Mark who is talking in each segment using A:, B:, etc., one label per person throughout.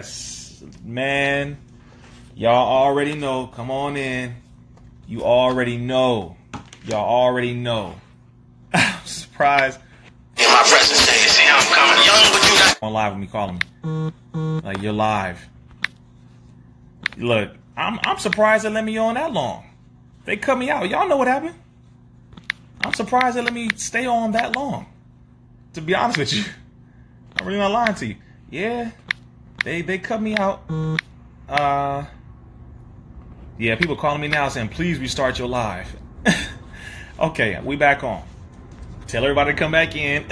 A: Yes, man. Y'all already know. Come on in. You already know. Y'all already know. I'm surprised.
B: In my presence, you see how I'm coming young, but you not
A: On live with me calling me. Like, you're live. Look, I'm surprised they let me on that long. They cut me out. Y'all know what happened. I'm surprised they let me stay on that long. To be honest with you. I'm really not lying to you. Yeah. They cut me out. Yeah, people calling me now saying, please restart your live. Okay, we back on. Tell everybody to come back in.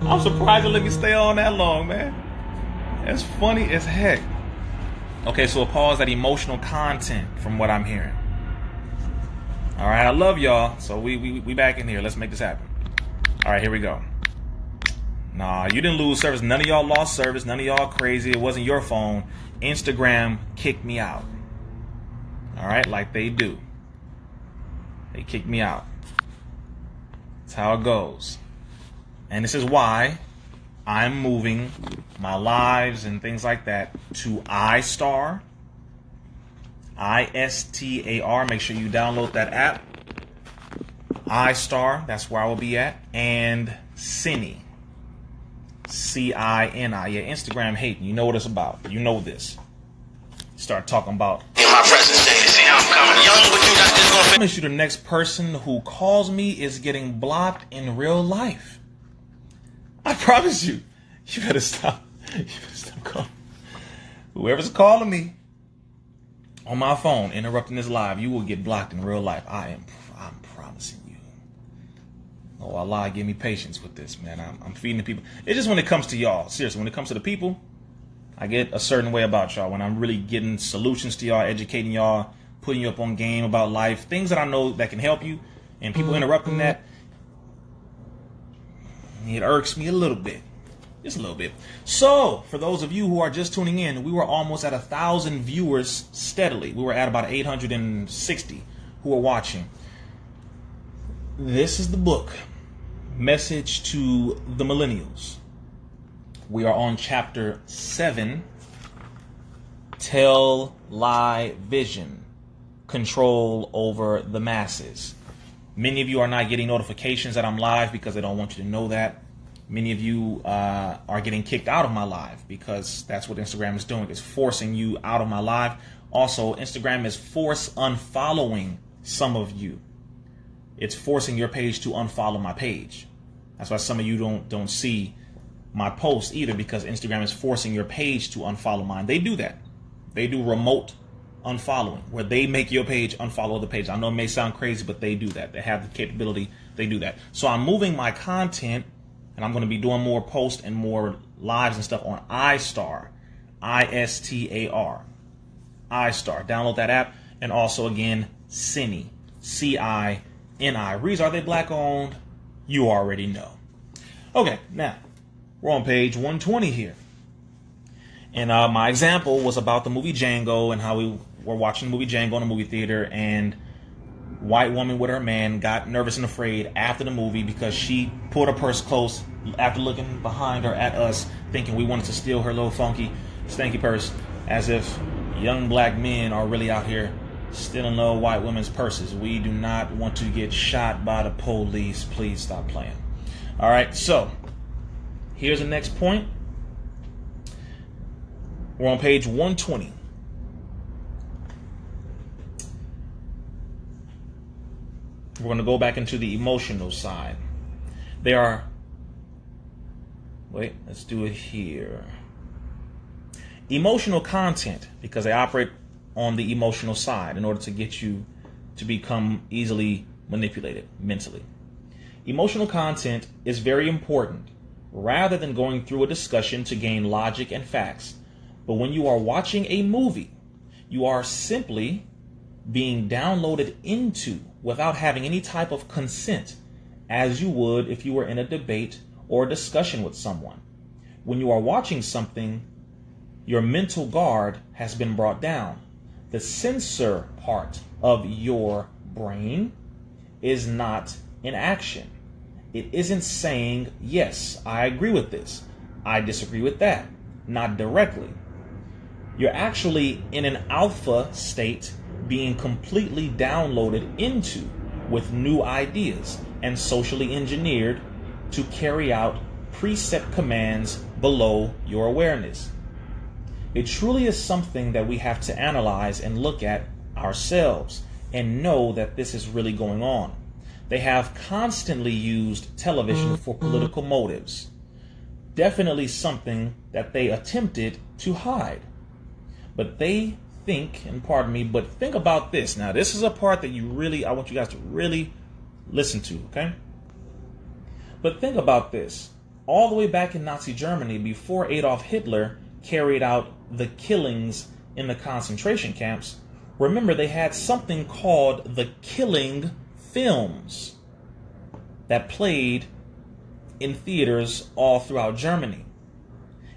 A: I'm surprised they let me stay on that long, man. That's funny as heck. Okay, so pause that emotional content from what I'm hearing. All right, I love y'all. So we back in here. Let's make this happen. All right, here we go. Nah, you didn't lose service. None of y'all lost service. None of y'all crazy. It wasn't your phone. Instagram kicked me out. All right, like they do. They kicked me out. That's how it goes. And this is why I'm moving my lives and things like that to iStar. ISTAR. Make sure you download that app. iStar. That's where I will be at. And Cini. Cini. Yeah, Instagram hating. You know what it's about. You know this. Start talking about.
B: in my presence, you see how I'm coming young, but you not just
A: I
B: gonna
A: promise you the next person who calls me is getting blocked in real life. I promise you. You better stop. You better stop calling. Whoever's calling me on my phone, interrupting this live, you will get blocked in real life. I'm promising you. Oh, Allah, give me patience with this, man. I'm feeding the people. It's just when it comes to y'all. Seriously, when it comes to the people, I get a certain way about y'all. When I'm really getting solutions to y'all, educating y'all, putting you up on game about life, things that I know that can help you, and people interrupting that, it irks me a little bit. Just a little bit. So, for those of you who are just tuning in, we were almost at 1,000 viewers steadily. We were at about 860 who are watching. This is the book, Message to the Millineals. We are on chapter 7, Tell, Lie, Vision, Control over the Masses. Many of you are not getting notifications that I'm live because they don't want you to know that. Many of you are getting kicked out of my live because that's what Instagram is doing. It's forcing you out of my live. Also, Instagram is force unfollowing some of you. It's forcing your page to unfollow my page. That's why some of you don't see my posts either, because Instagram is forcing your page to unfollow mine. They do that. They do remote unfollowing, where they make your page unfollow the page. I know it may sound crazy, but they do that. They have the capability. They do that. So I'm moving my content, and I'm going to be doing more posts and more lives and stuff on iStar. ISTAR. iStar. Download that app. And also, again, Cini. Cini. Rizza, are they black owned? You already know. Okay, now we're on page 120 here. And my example was about the movie Django and how we were watching the movie Django in the movie theater, and white woman with her man got nervous and afraid after the movie because she pulled her purse close after looking behind her at us, thinking we wanted to steal her little funky, stanky purse, as if young black men are really out here stealing little white women's purses. We do not want to get shot by the police. Please stop playing. All right, so here's the next point. We're on page 120. We're going to go back into the emotional side. They are... Wait, let's do it here. Emotional content, because they operate on the emotional side in order to get you to become easily manipulated mentally. Emotional content is very important, rather than going through a discussion to gain logic and facts. But when you are watching a movie, you are simply being downloaded into without having any type of consent, as you would if you were in a debate or a discussion with someone. When you are watching something, your mental guard has been brought down. The sensor part of your brain is not in action. It isn't saying, yes, I agree with this, I disagree with that, not directly. You're actually in an alpha state being completely downloaded into with new ideas and socially engineered to carry out preset commands below your awareness. It truly is something that we have to analyze and look at ourselves and know that this is really going on. They have constantly used television for political motives. Definitely something that they attempted to hide. But they think, and pardon me, but think about this. Now, this is a part that I want you guys to really listen to, okay? But think about this. All the way back in Nazi Germany, before Adolf Hitler carried out the killings in the concentration camps, remember they had something called the killing films that played in theaters all throughout Germany.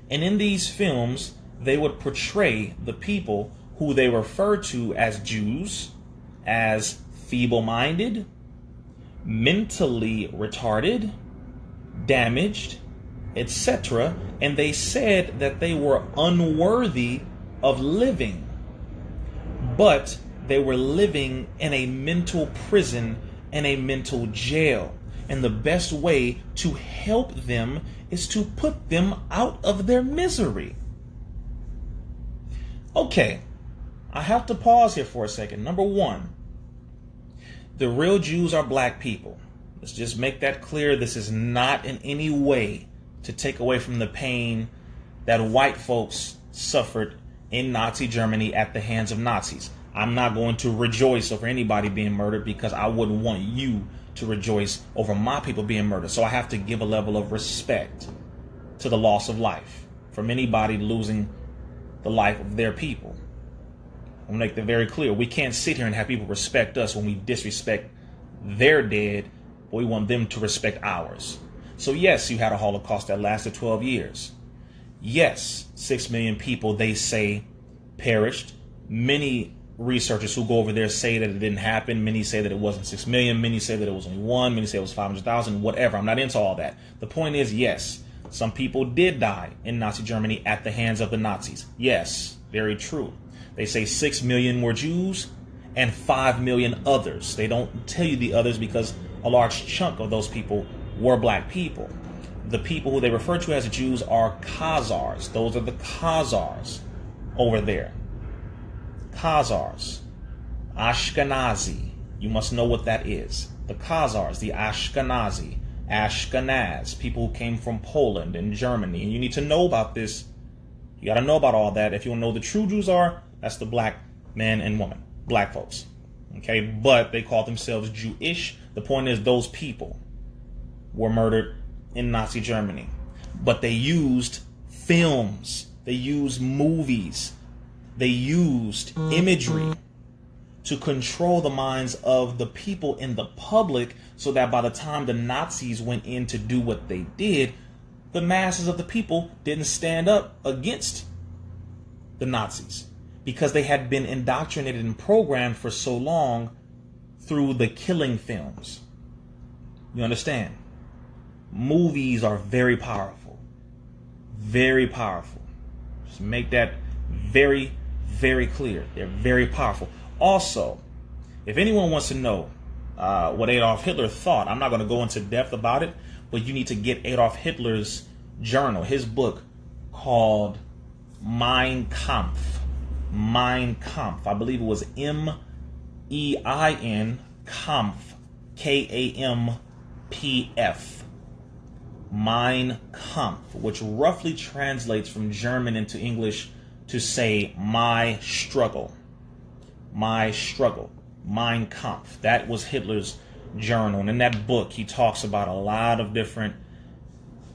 A: And in these films, they would portray the people who they referred to as Jews, as feeble-minded, mentally retarded, damaged, etc., and they said that they were unworthy of living, but they were living in a mental prison and a mental jail, and the best way to help them is to put them out of their misery. Okay, I have to pause here for a second. Number one, the real Jews are black people. Let's just make that clear. This is not in any way to take away from the pain that white folks suffered in Nazi Germany at the hands of Nazis. I'm not going to rejoice over anybody being murdered because I wouldn't want you to rejoice over my people being murdered. So I have to give a level of respect to the loss of life from anybody losing the life of their people. I'm going to make that very clear. We can't sit here and have people respect us when we disrespect their dead, but we want them to respect ours. So yes, you had a Holocaust that lasted 12 years. Yes, 6 million people, they say, perished. Many researchers who go over there say that it didn't happen. Many say that it wasn't 6 million. Many say that it was only 1. Many say it was 500,000, whatever. I'm not into all that. The point is, yes, some people did die in Nazi Germany at the hands of the Nazis. Yes, very true. They say 6 million were Jews and 5 million others. They don't tell you the others because a large chunk of those people were black people. The people who they refer to as Jews are Khazars. Those are the Khazars over there. Khazars. Ashkenazi. You must know what that is. The Khazars, the Ashkenazi. Ashkenaz, people who came from Poland and Germany. And you need to know about this. You got to know about all that. If you want to know who the true Jews are, that's the black man and woman. Black folks. Okay, but they call themselves Jewish. The point is those people were murdered in Nazi Germany. But they used films. They used movies. They used imagery to control the minds of the people in the public so that by the time the Nazis went in to do what they did, the masses of the people didn't stand up against the Nazis because they had been indoctrinated and programmed for so long through the killing films. You understand? Movies are very powerful. Very powerful. Just make that very, very clear. They're very powerful. Also, if anyone wants to know what Adolf Hitler thought, I'm not going to go into depth about it, but you need to get Adolf Hitler's journal, his book called Mein Kampf. Mein Kampf. I believe it was M-E-I-N Kampf. K-A-M-P-F. Mein Kampf, which roughly translates from German into English to say my struggle. My struggle. Mein Kampf. That was Hitler's journal. And in that book, he talks about a lot of different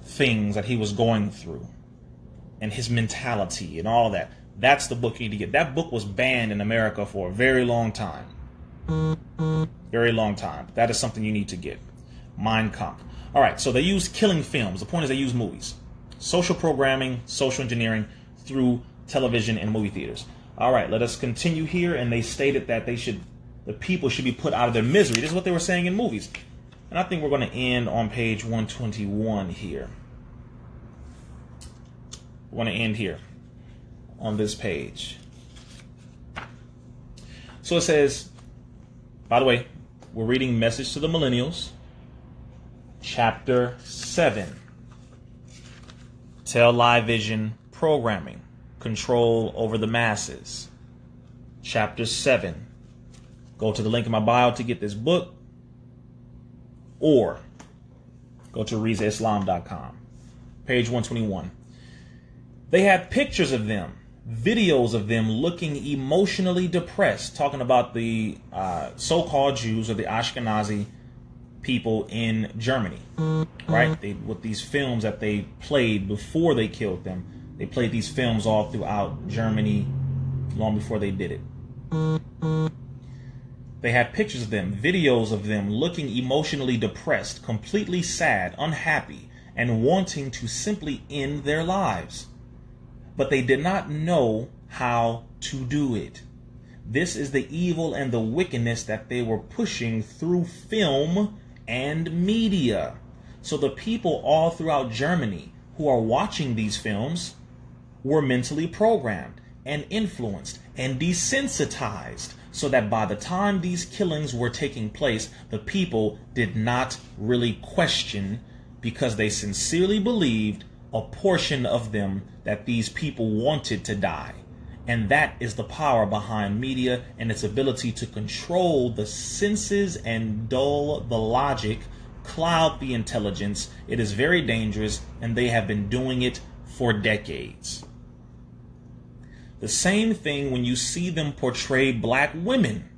A: things that he was going through and his mentality and all of that. That's the book you need to get. That book was banned in America for a very long time. Very long time. That is something you need to get. Mein Kampf. All right, so they use killing films. The point is they use movies. Social programming, social engineering through television and movie theaters. All right, let us continue here. And they stated that the people should be put out of their misery. This is what they were saying in movies. And I think we're going to end on page 121 here. I want to end here on this page. So it says, by the way, we're reading Message to the Millennials, Chapter 7. Tell Lie Vision Programming, Control over the Masses. Chapter 7. Go to the link in my bio to get this book, or go to RizzaIslam.com. Page 121. They had pictures of them, videos of them looking emotionally depressed, talking about the so-called Jews or the Ashkenazi people in Germany, right? With these films that they played before they killed them. They played these films all throughout Germany long before they did it. They had pictures of them, videos of them looking emotionally depressed, completely sad, unhappy, and wanting to simply end their lives. But they did not know how to do it. This is the evil and the wickedness that they were pushing through film and media. So the people all throughout Germany who are watching these films were mentally programmed and influenced and desensitized, so that by the time these killings were taking place, the people did not really question, because they sincerely believed, a portion of them, that these people wanted to die. And that is the power behind media and its ability to control the senses and dull the logic, cloud the intelligence. It is very dangerous, and they have been doing it for decades. The same thing when you see them portray black women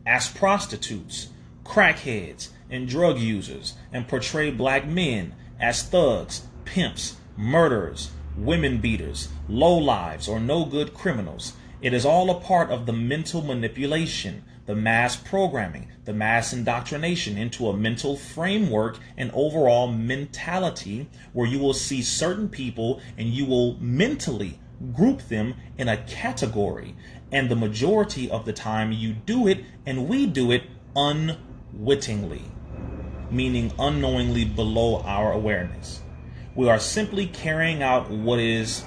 A: as prostitutes, crackheads, and drug users, and portray black men as thugs, pimps, murderers, women beaters, lowlives, or no good criminals. It is all a part of the mental manipulation, the mass programming, the mass indoctrination into a mental framework and overall mentality, where you will see certain people and you will mentally group them in a category. And the majority of the time you do it, and we do it unwittingly, meaning unknowingly below our awareness. We are simply carrying out what it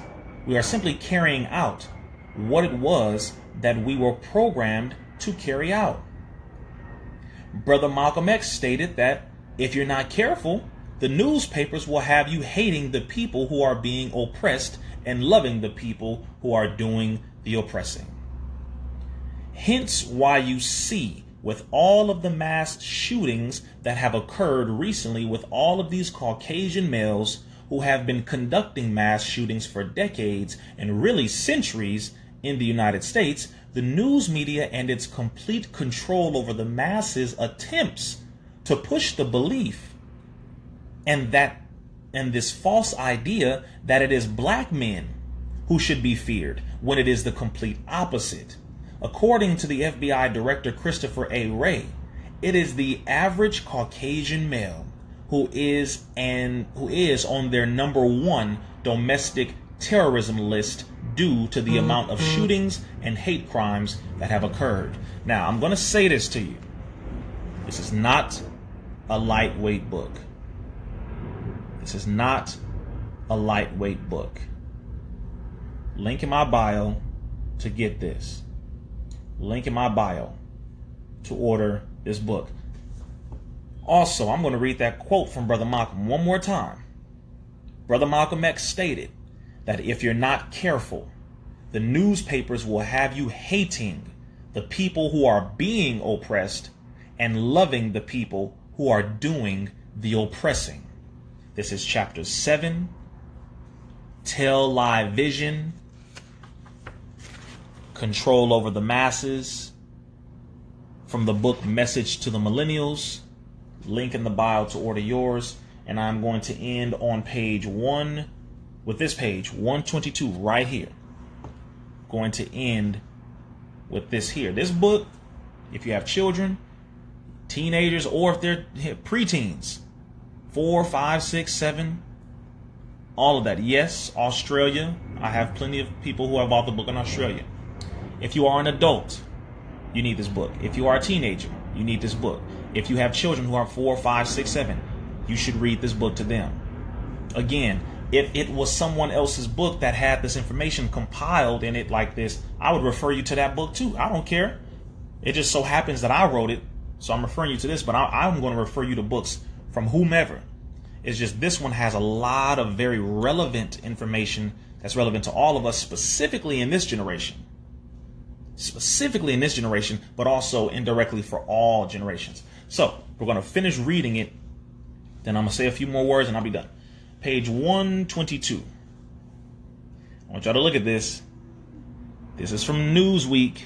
A: was that we were programmed to carry out. Brother Malcolm X stated that if you're not careful, the newspapers will have you hating the people who are being oppressed and loving the people who are doing the oppressing. Hence why you see, with all of the mass shootings that have occurred recently, with all of these Caucasian males who have been conducting mass shootings for decades and really centuries in the United States, the news media and its complete control over the masses attempts to push the belief and this false idea that it is black men who should be feared, when it is the complete opposite. According to the FBI Director Christopher A. Wray, it is the average Caucasian male who is on their number one domestic terrorism list due to the amount of shootings and hate crimes that have occurred. Now, I'm going to say this to you. This is not a lightweight book. This is not a lightweight book. Link in my bio to get this. Link in my bio to order this book. Also, I'm going to read that quote from Brother Malcolm one more time. Brother Malcolm X stated that if you're not careful, the newspapers will have you hating the people who are being oppressed and loving the people who are doing the oppressing. This is chapter 7, Tell Lie Vision, Control over the Masses, from the book Message to the Millennials. Link in the bio to order yours. And I'm going to end on page 122 right here. Going to end with this here. This book, if you have children, teenagers, or if they're preteens, 4, 5, 6, 7, all of that. Yes, Australia. I have plenty of people who have bought the book in Australia. If you are an adult, you need this book. If you are a teenager, you need this book. If you have children who are 4, 5, 6, 7, you should read this book to them. Again, if it was someone else's book that had this information compiled in it like this, I would refer you to that book too. I don't care. It just so happens that I wrote it, so I'm referring you to this, but I'm going to refer you to books from whomever. It's just this one has a lot of very relevant information that's relevant to all of us, specifically in this generation. Specifically in this generation, but also indirectly for all generations. So we're going to finish reading it. Then I'm going to say a few more words and I'll be done. Page 122. I want y'all to look at this. This is from Newsweek.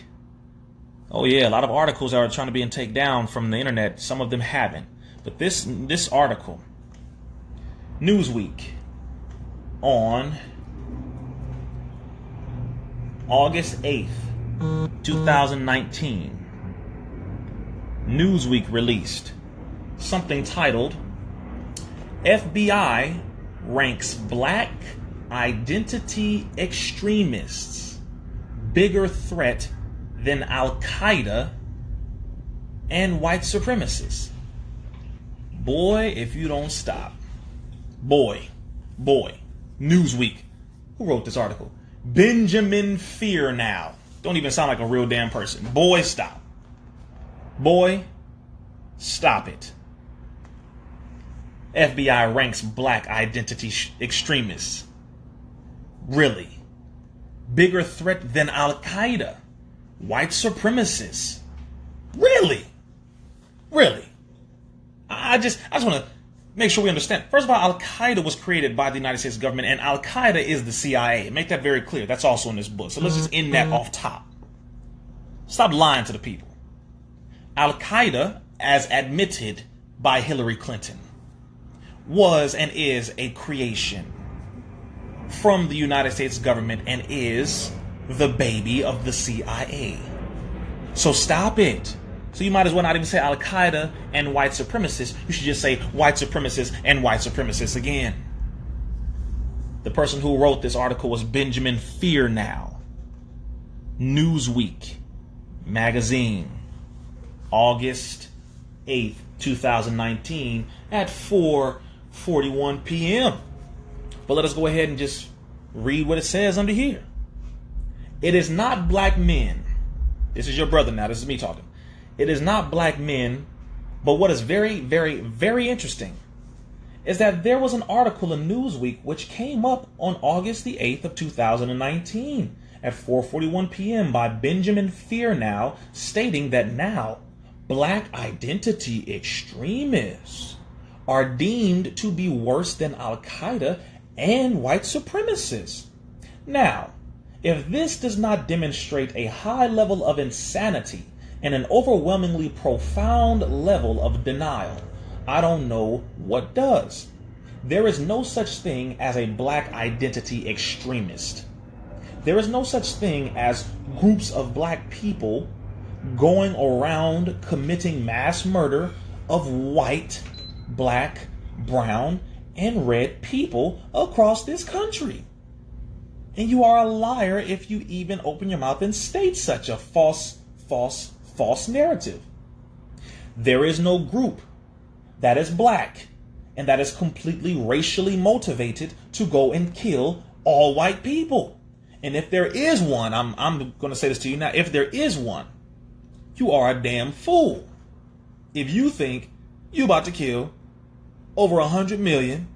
A: Oh yeah, a lot of articles are trying to be taken down from the internet. Some of them haven't. But this article, Newsweek, on August 8th, 2019, Newsweek released something titled, FBI ranks black identity extremists bigger threat than Al-Qaeda and white supremacists. Boy, if you don't stop. Boy. Newsweek. Who wrote this article? Benjamin Fearnow. Don't even sound like a real damn person. Boy, stop. Boy, stop it. FBI ranks black identity extremists. Really? Bigger threat than Al-Qaeda. White supremacists. Really? I just want to make sure we understand. First of all, Al-Qaeda was created by the United States government, and Al-Qaeda is the CIA. Make that very clear. That's also in this book. So let's just end that off top. Stop lying to the people. Al-Qaeda, as admitted by Hillary Clinton, was and is a creation from the United States government and is the baby of the CIA. So stop it. So you might as well not even say Al-Qaeda and white supremacists. You should just say white supremacists and white supremacists again. The person who wrote this article was Benjamin Fearnow. Newsweek magazine, August 8th, 2019 at 4:41 p.m. But let us go ahead and just read what it says under here. It is not black men. This is your brother now. This is me talking. It is not black men, but what is very, very, very interesting is that there was an article in Newsweek which came up on August the 8th of 2019 at 4:41 p.m. by Benjamin Fearnow stating that now black identity extremists are deemed to be worse than Al-Qaeda and white supremacists. Now, if this does not demonstrate a high level of insanity and an overwhelmingly profound level of denial, I don't know what does. There is no such thing as a black identity extremist. There is no such thing as groups of black people going around committing mass murder of white, black, brown, and red people across this country. And you are a liar if you even open your mouth and state such a false narrative. There is no group that is black and that is completely racially motivated to go and kill all white people. And if there is one, I'm going to say this to you now, if there is one, you are a damn fool. If you think you about to kill over 100 million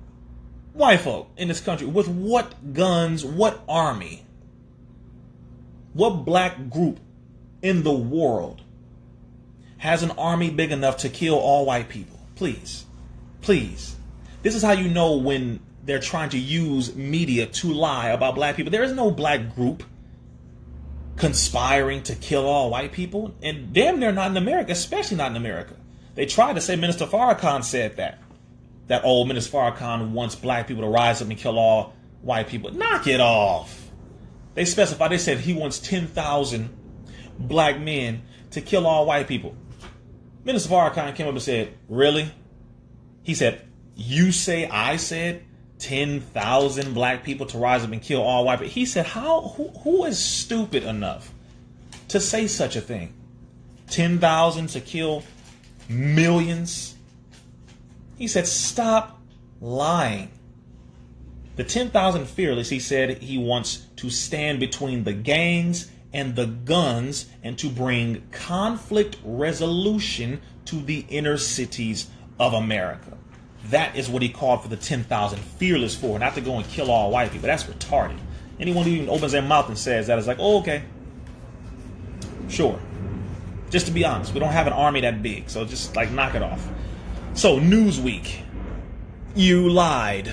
A: white folk in this country, with what guns, what army, what black group in the world has an army big enough to kill all white people? Please. This is how you know when they're trying to use media to lie about black people. There is no black group conspiring to kill all white people, and damn near not in America, especially not in America. They tried to say Minister Farrakhan said that old Minister Farrakhan wants black people to rise up and kill all white people. Knock it off. They specified, they said he wants 10,000 black men to kill all white people. Minister Farrakhan came up and said, really? He said, you say I said 10,000 black people to rise up and kill all white people? He said, who is stupid enough to say such a thing? 10,000 to kill millions? He said, stop lying. The 10,000 Fearless, he said he wants to stand between the gangs and the guns and to bring conflict resolution to the inner cities of America. That is what he called for the 10,000 Fearless for, not to go and kill all white people. That's retarded. Anyone who even opens their mouth and says that is like, oh, okay. Sure. Just to be honest, we don't have an army that big, so just like knock it off. So, Newsweek, you lied.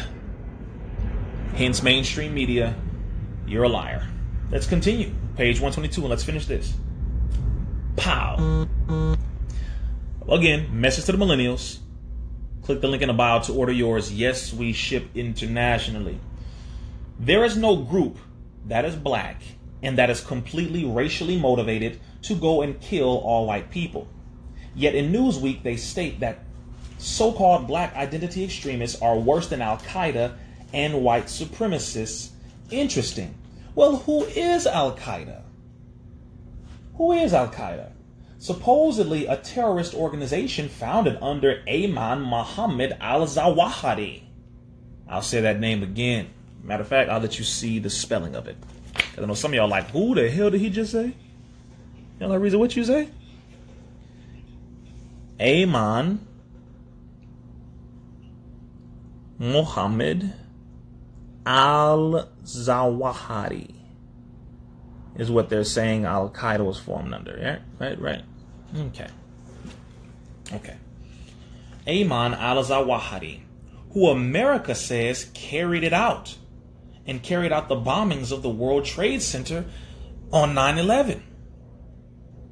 A: Hence, mainstream media, you're a liar. Let's continue. Page 122, and let's finish this. Pow. Again, message to the millennials. Click the link in the bio to order yours. Yes, we ship internationally. There is no group that is black and that is completely racially motivated to go and kill all white people. Yet in Newsweek, they state that so-called black identity extremists are worse than Al-Qaeda and white supremacists. Interesting. Well, who is Al-Qaeda? Who is Al-Qaeda? Supposedly a terrorist organization founded under Ayman Mohammed al-Zawahiri. I'll say that name again. Matter of fact, I'll let you see the spelling of it. Because I know some of y'all are like, who the hell did he just say? Y'all like, Rizza, what you say? Ayman Mohammed al-Zawahiri is what they're saying Al-Qaeda was formed under. Yeah? Right. Okay. Ayman al-Zawahiri, who America says carried it out and carried out the bombings of the World Trade Center on 9/11,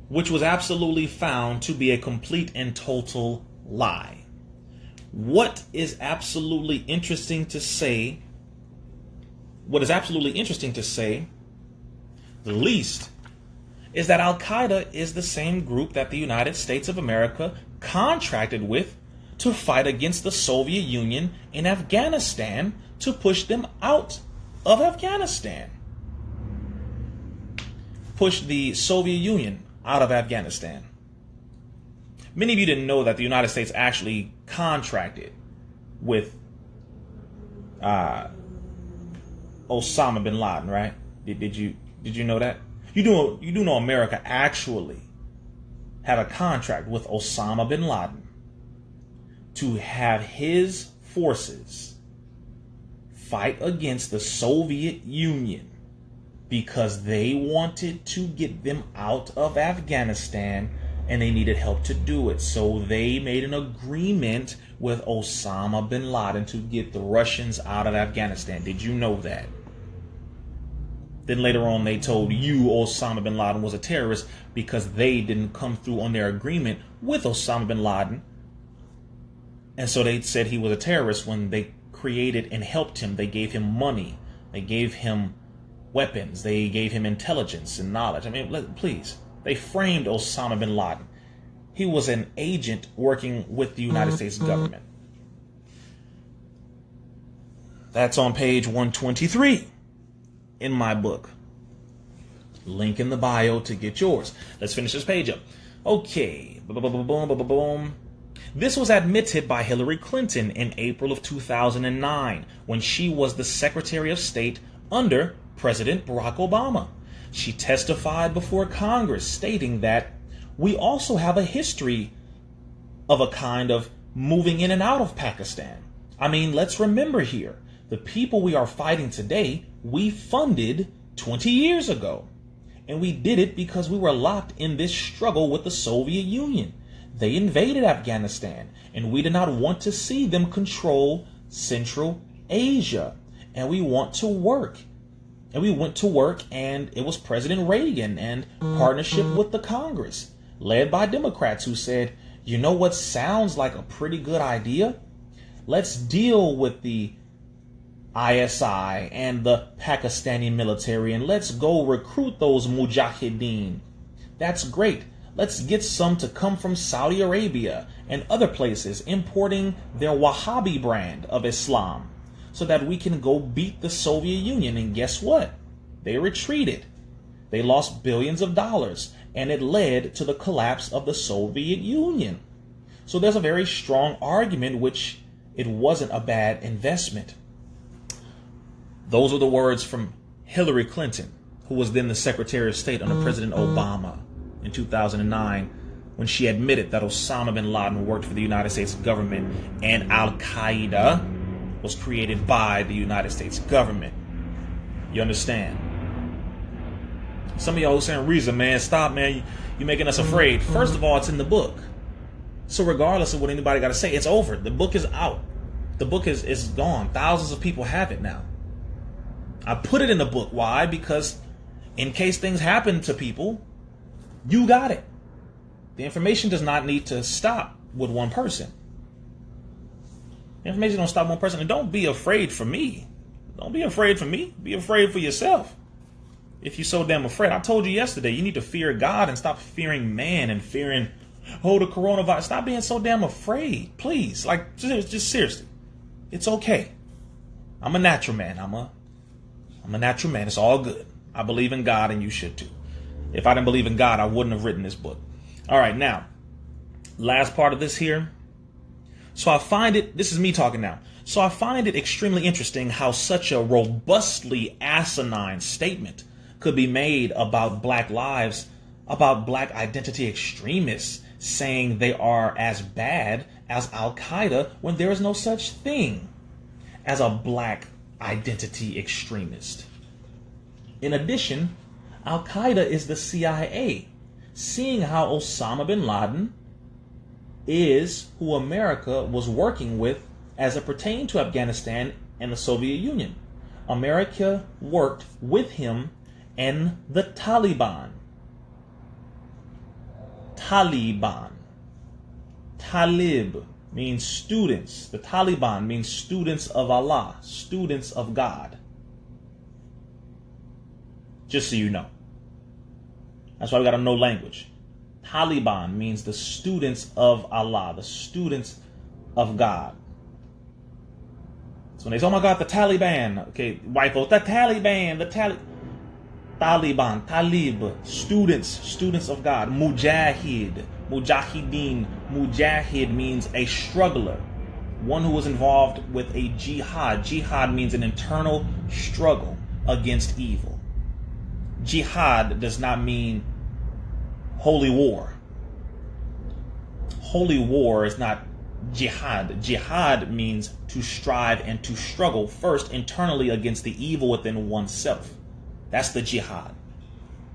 A: which was absolutely found to be a complete and total lie. What is absolutely interesting to say, the least, is that Al-Qaeda is the same group that the United States of America contracted with to fight against the Soviet Union in Afghanistan to push them out of Afghanistan. Push the Soviet Union out of Afghanistan. Many of you didn't know that the United States actually contracted with Osama bin Laden, right? Did you know that? You do know America actually had a contract with Osama bin Laden to have his forces fight against the Soviet Union because they wanted to get them out of Afghanistan and they needed help to do it. So they made an agreement with Osama bin Laden to get the Russians out of Afghanistan. Did you know that? Then later on they told you Osama bin Laden was a terrorist because they didn't come through on their agreement with Osama bin Laden. And so they said he was a terrorist when they created and helped him. They gave him money. They gave him weapons. They gave him intelligence and knowledge. I mean, please. They framed Osama bin Laden. He was an agent working with the United States government. That's on page 123 in my book. Link in the bio to get yours. Let's finish this page up. Okay. Boom. This was admitted by Hillary Clinton in April of 2009 when she was the Secretary of State under President Barack Obama. She testified before Congress stating that we also have a history of a kind of moving in and out of Pakistan. I mean, let's remember here, the people we are fighting today, we funded 20 years ago. And we did it because we were locked in this struggle with the Soviet Union. They invaded Afghanistan, and we did not want to see them control Central Asia. And we want to work. And we went to work, and it was President Reagan and partnership with the Congress, led by Democrats who said, you know what sounds like a pretty good idea? Let's deal with the ISI and the Pakistani military, and let's go recruit those mujahideen. That's great. Let's get some to come from Saudi Arabia and other places importing their Wahhabi brand of Islam so that we can go beat the Soviet Union. And guess what? They retreated. They lost billions of dollars, and it led to the collapse of the Soviet Union. So there's a very strong argument which it wasn't a bad investment. Those were the words from Hillary Clinton, who was then the Secretary of State under President Obama in 2009, when she admitted that Osama bin Laden worked for the United States government and Al-Qaeda was created by the United States government. You understand? Some of y'all saying, Rizza, man, stop, man. You're making us afraid. First of all, it's in the book. So regardless of what anybody got to say, it's over. The book is out. The book is gone. Thousands of people have it now. I put it in the book. Why? Because in case things happen to people, you got it. The information does not need to stop with one person. The information don't stop one person. And don't be afraid for me. Don't be afraid for me. Be afraid for yourself. If you're so damn afraid. I told you yesterday, you need to fear God and stop fearing man and fearing, the coronavirus. Stop being so damn afraid. Please. Like, just seriously. It's okay. I'm a natural man. I'm a natural man. It's all good. I believe in God, and you should too. If I didn't believe in God, I wouldn't have written this book. All right, now, last part of this here. So I find it, this is me talking now. So I find it extremely interesting how such a robustly asinine statement could be made about black lives, about black identity extremists, saying they are as bad as Al-Qaeda when there is no such thing as a black identity extremist. In addition, Al-Qaeda is the CIA, seeing how Osama bin Laden is who America was working with as it pertained to Afghanistan and the Soviet Union. America worked with him and the Taliban. Taliban. Talib means students. The Taliban means students of Allah, students of God. Just so you know. That's why we got to know language. Taliban means the students of Allah, the students of God. So when they say, oh my God, the Taliban, okay, white folks, the Taliban, Taliban, Talib, students of God. Mujahid, Mujahideen. Mujahid means a struggler, one who was involved with a jihad. Jihad means an internal struggle against evil. Jihad does not mean holy war. Holy war is not jihad. Jihad means to strive and to struggle first internally against the evil within oneself. That's the jihad.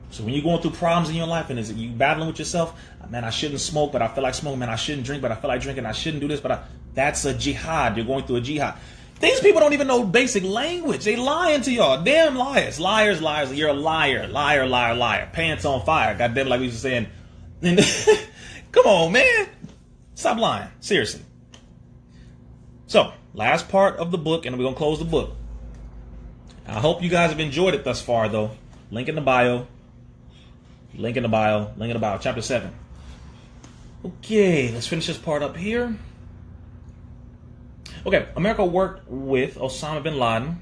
A: So when you're going through problems in your life and you battling with yourself, man, I shouldn't smoke, but I feel like smoking. Man, I shouldn't drink, but I feel like drinking. I shouldn't do this, that's a jihad. You're going through a jihad. These people don't even know basic language. They lying to y'all. Damn liars. Liars. You're a liar. Liar. Pants on fire. Goddamn, like we was saying. Come on, man. Stop lying. Seriously. So, last part of the book, and we're going to close the book. I hope you guys have enjoyed it thus far, though. Link in the bio. Chapter 7. Okay, let's finish this part up here. Okay, America worked with Osama bin Laden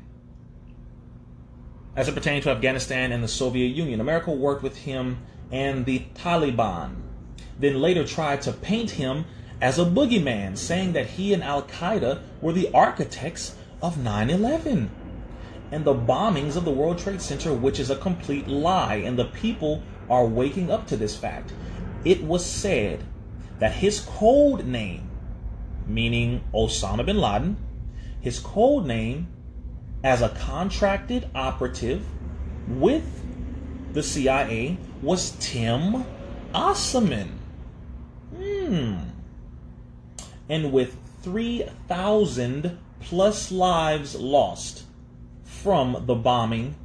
A: as it pertained to Afghanistan and the Soviet Union. America worked with him and the Taliban, then later tried to paint him as a boogeyman, saying that he and Al-Qaeda were the architects of 9/11 and the bombings of the World Trade Center, which is a complete lie, and the people are waking up to this fact. It was said that his code name, meaning Osama bin Laden, his code name as a contracted operative with the CIA was Tim Osman. And with 3,000 plus lives lost from the bombing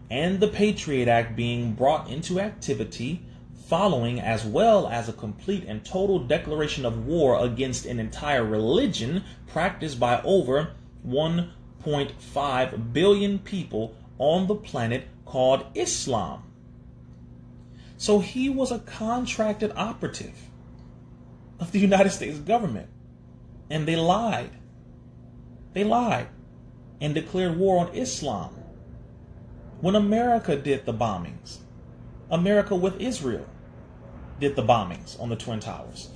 A: and the Patriot Act being brought into activity following, as well as a complete and total declaration of war against an entire religion practiced by over 1.5 billion people on the planet called Islam. So he was a contracted operative of the United States government. And they lied. They lied and declared war on Islam. When America did the bombings, America with Israel did the bombings on the Twin Towers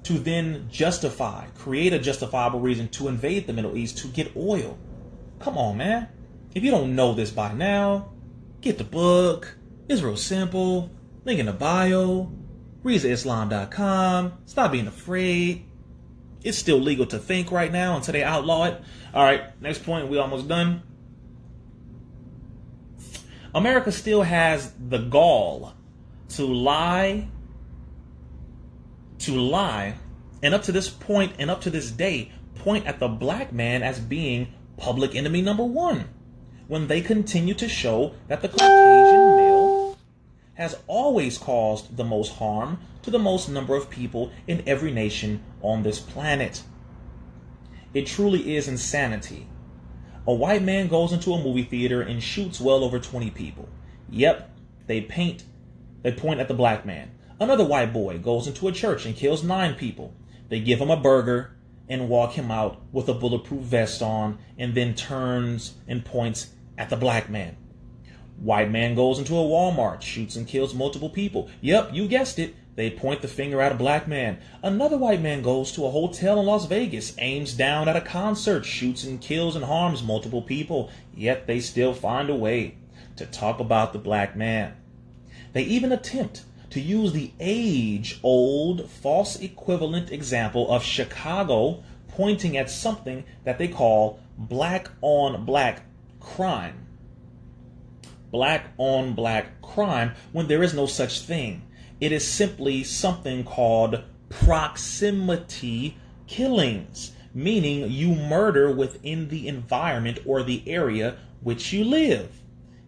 A: to then create a justifiable reason to invade the Middle East to get oil. Come on, man. If you don't know this by now, get the book. It's real simple. Link in the bio. RizzaIslam.com. Stop being afraid. It's still legal to think right now until they outlaw it. All right, next point. We almost done. America still has the gall to lie, and up to this point and up to this day, point at the black man as being public enemy number one, when they continue to show that the Caucasian male has always caused the most harm to the most number of people in every nation on this planet. It truly is insanity. A white man goes into a movie theater and shoots well over 20 people. Yep, they point at the black man. Another white boy goes into a church and kills 9 people. They give him a burger and walk him out with a bulletproof vest on, and then turns and points at the black man. White man goes into a Walmart, shoots and kills multiple people. Yep, you guessed it. They point the finger at a black man. Another white man goes to a hotel in Las Vegas, aims down at a concert, shoots and kills and harms multiple people. Yet they still find a way to talk about the black man. They even attempt to use the age-old false equivalent example of Chicago pointing at something that they call black-on-black crime. Black-on-black crime, when there is no such thing. It is simply something called proximity killings, meaning you murder within the environment or the area which you live.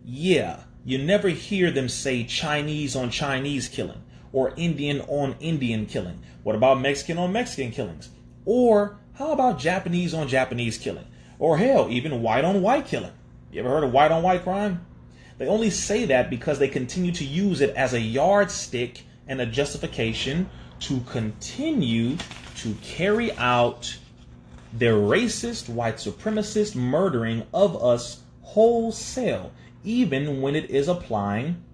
A: Yeah, you never hear them say Chinese on Chinese killing or Indian on Indian killing. What about Mexican on Mexican killings? Or how about Japanese on Japanese killing? Or hell, even white on white killing. You ever heard of white on white crime? They only say that because they continue to use it as a yardstick and a justification to continue to carry out their racist, white supremacist murdering of us wholesale, even when it is playing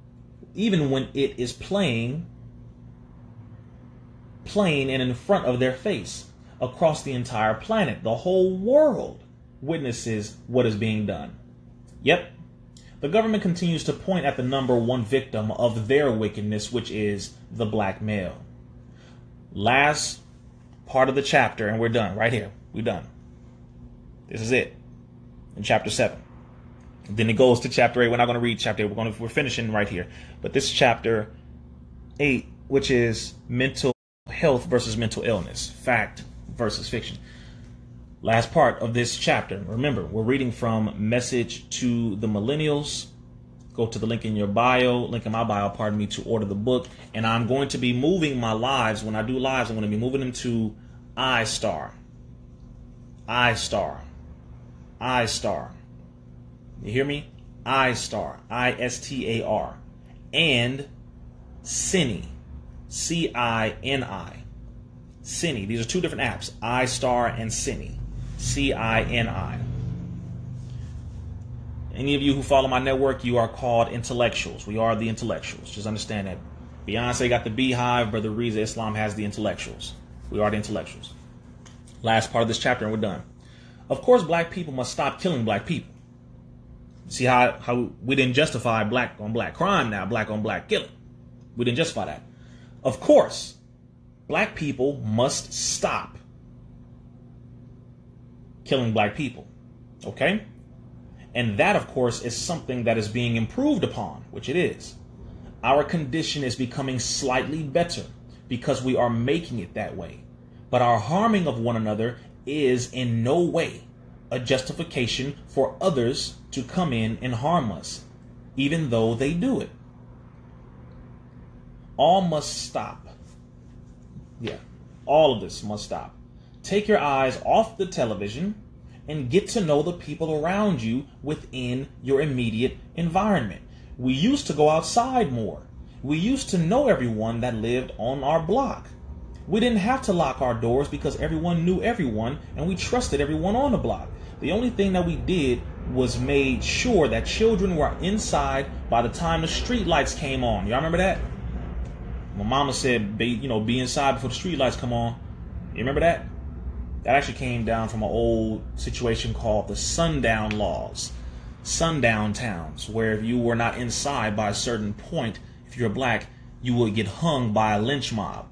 A: plain and in front of their face across the entire planet. The whole world witnesses what is being done. Yep. The government continues to point at the number one victim of their wickedness, which is the black male. Last part of the chapter, and we're done right here. We're done. This is it. In chapter 7. Then it goes to chapter 8. We're not going to read chapter 8. We're finishing right here. But this is chapter 8, which is mental health versus mental illness. Fact versus fiction. Last part of this chapter. Remember, we're reading from Message to the Millineals. Go to the link in your bio, link in my bio, pardon me, to order the book. And I'm going to be moving my lives. When I do lives, I'm going to be moving them to iStar. iStar. iStar. You hear me? iStar. ISTAR. And Cini. CINI. Cini. These are two different apps. iStar and Cini. CINI. Any of you who follow my network, you are called intellectuals. We are the intellectuals. Just understand that. Beyonce got the beehive, Brother Rizza Islam has the intellectuals. We are the intellectuals. Last part of this chapter and we're done. Of course, black people must stop killing black people. See how we didn't justify black on black crime now, black on black killing. We didn't justify that. Of course, black people must stop killing black people. Okay? And that, of course, is something that is being improved upon, which it is. Our condition is becoming slightly better because we are making it that way. But our harming of one another is in no way a justification for others to come in and harm us, even though they do it. All must stop. Yeah, all of this must stop. Take your eyes off the television and get to know the people around you within your immediate environment. We used to go outside more. We used to know everyone that lived on our block. We didn't have to lock our doors because everyone knew everyone and we trusted everyone on the block. The only thing that we did was made sure that children were inside by the time the street lights came on. Y'all remember that? My mama said, be inside before the street lights come on. You remember that? That actually came down from an old situation called the sundown laws. sundown towns, where if you were not inside by a certain point, if you're black, you would get hung by a lynch mob.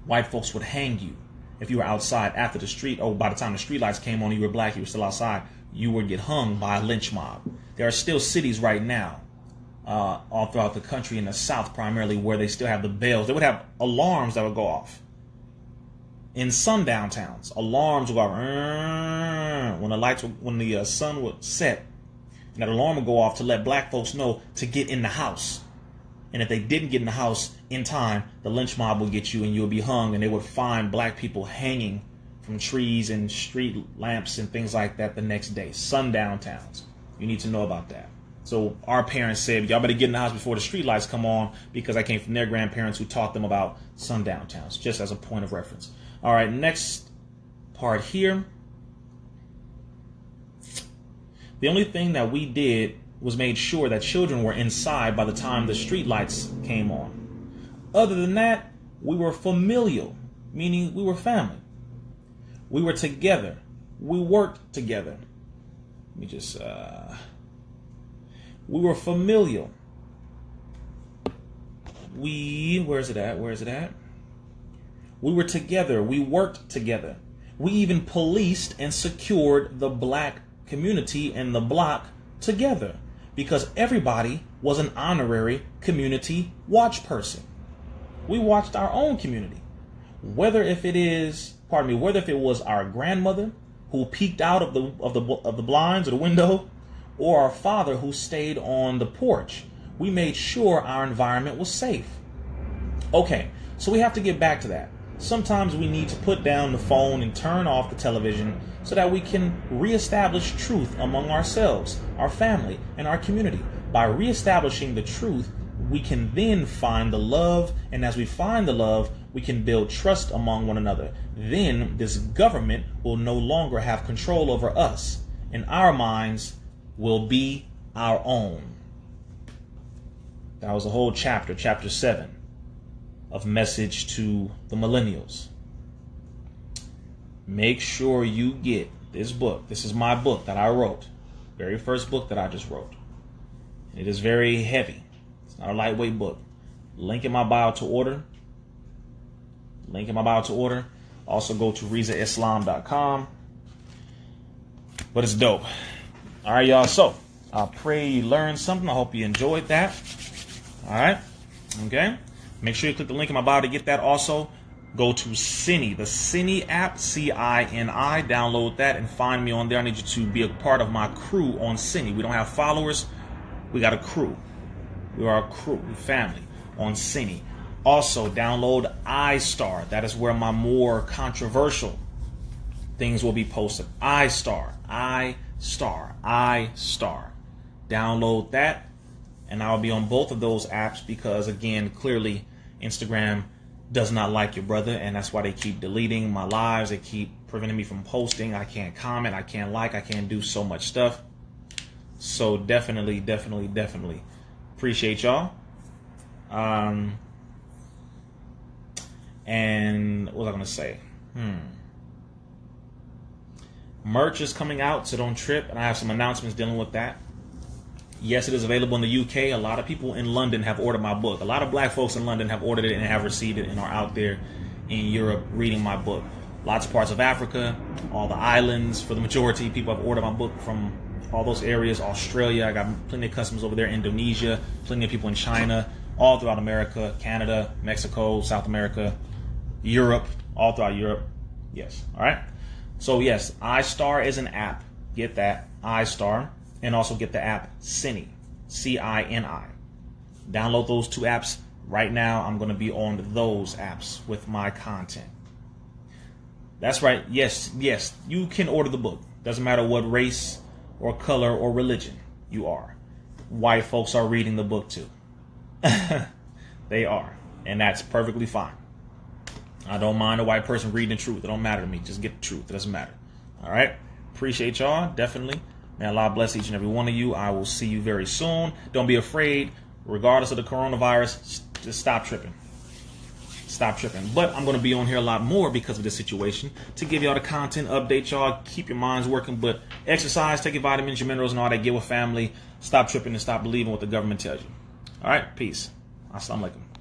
A: White folks would hang you. If you were outside after the street, or by the time the streetlights came on and you were black, you were still outside, you would get hung by a lynch mob. There are still cities right now, all throughout the country, in the South primarily, where they still have the bells. They would have alarms that would go off. In sundown towns, alarms would go off when the sun would set, and that alarm would go off to let black folks know to get in the house. And if they didn't get in the house in time, the lynch mob would get you and you would be hung, and they would find black people hanging from trees and street lamps and things like that the next day. Sundown towns. You need to know about that. So our parents said, y'all better get in the house before the street lights come on, because I came from their grandparents who taught them about sundown towns, just as a point of reference. All right, next part here. The only thing that we did was made sure that children were inside by the time the street lights came on. Other than that, we were familial, meaning we were family. We were together. We worked together. We were familial. Where's it at? We were together. We worked together. We even policed and secured the black community and the block together, because everybody was an honorary community watch person. We watched our own community. Whether if it was our grandmother who peeked out of the blinds or the window, or our father who stayed on the porch, we made sure our environment was safe. Okay, so we have to get back to that. Sometimes we need to put down the phone and turn off the television so that we can reestablish truth among ourselves, our family, and our community. By reestablishing the truth, we can then find the love, and as we find the love, we can build trust among one another. Then this government will no longer have control over us, and our minds will be our own. That was a whole chapter 7 of Message to the Millennials. Make sure you get this book. This is my book that I wrote. Very first book that I just wrote. It is very heavy. It's not a lightweight book. Link in my bio to order. Also go to RizzaIslam.com. But it's dope. All right, y'all. So I pray you learned something. I hope you enjoyed that. All right. Okay. Make sure you click the link in my bio to get that. Also, go to Cini, the Cini app, C-I-N-I. Download that and find me on there. I need you to be a part of my crew on Cini. We don't have followers. We got a crew. We are a crew, family on Cini. Also, download iStar. That is where my more controversial things will be posted. iStar. Download that, and I'll be on both of those apps because, again, clearly Instagram does not like your brother, and that's why they keep deleting my lives. They keep preventing me from posting. I can't comment. I can't like. I can't do so much stuff. So definitely appreciate y'all. And what was I going to say? Merch is coming out, so don't trip. And I have some announcements dealing with that. Yes, it is available in the UK. A lot of people in London have ordered my book. A lot of black folks in London have ordered it and have received it and are out there in Europe reading my book. Lots of parts of Africa, all the islands, for the majority, people have ordered my book from all those areas. Australia, I got plenty of customers over there. Indonesia, plenty of people in China, all throughout America, Canada, Mexico, South America, Europe, all throughout Europe. Yes, all right? So yes, iStar is an app. Get that, iStar. And also get the app Cini, C-I-N-I. Download those two apps right now. I'm going to be on those apps with my content. That's right. Yes, you can order the book. Doesn't matter what race or color or religion you are. White folks are reading the book too. They are. And that's perfectly fine. I don't mind a white person reading the truth. It don't matter to me. Just get the truth. It doesn't matter. All right. Appreciate y'all. Definitely. May Allah bless each and every one of you. I will see you very soon. Don't be afraid. Regardless of the coronavirus, just stop tripping. Stop tripping. But I'm going to be on here a lot more because of this situation to give y'all the content, update y'all, keep your minds working. But exercise, take your vitamins, your minerals, and all that. Get with family. Stop tripping and stop believing what the government tells you. All right, peace. Assalamu alaikum.